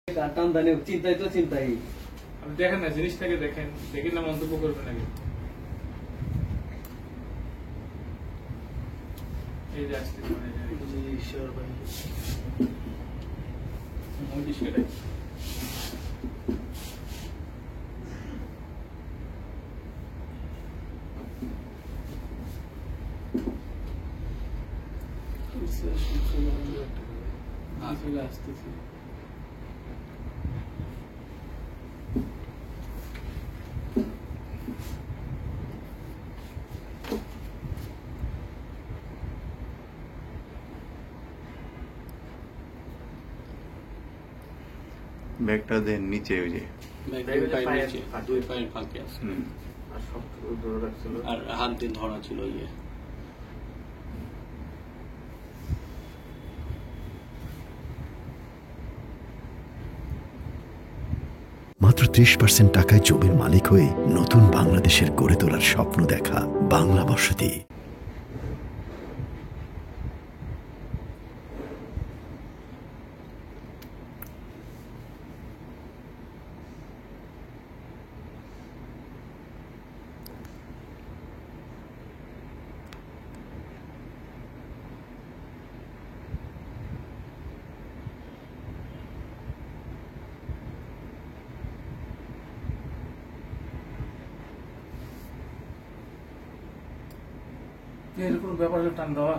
চিন্তাই তো চিন্তাই। আপনি দেখেন না, জিনিসটাকে দেখেন, দেখে না মন্তব্য করবেন আগে। এই যে আসতে ঈশ্বর ভাই সেটাই আসতেছি। ব্যাগটা দেন নিচে, ওই যে দুই পায়ের ফাঁকে আছে আর হাত দিয়ে ধরা ছিল ইয়ে। মাত্র 30% টাকায় জমির মালিক হয়ে নতুন বাংলাদেশের গড়ে তোলার স্বপ্ন দেখা বাংলা বসতি। এরকম ব্যাপার হলে টান দেওয়া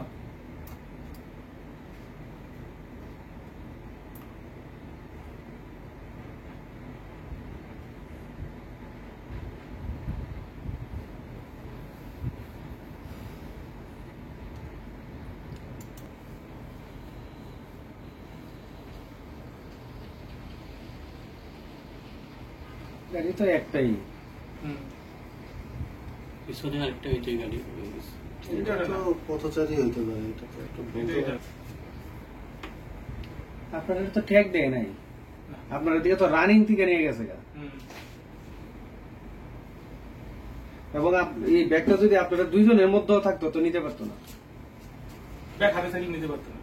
গাড়ি তো একটাই। পিছনে আরেকটা ওইটাই গাড়ি হয়ে গেছে। এটা তো পথচারী হইতে পারে, এটা তো একটা আপনারা তো ট্যাগ দেয় নাই, আপনারা দিকে তো রানিং থেকে নিয়ে গেছে গা। এবং এই ব্যাগটা যদি আপনারা দুইজনের মধ্যেও থাকতো তো নিতে পারতো না। ব্যাগ হাতে থাকলে নিতে পারতো না।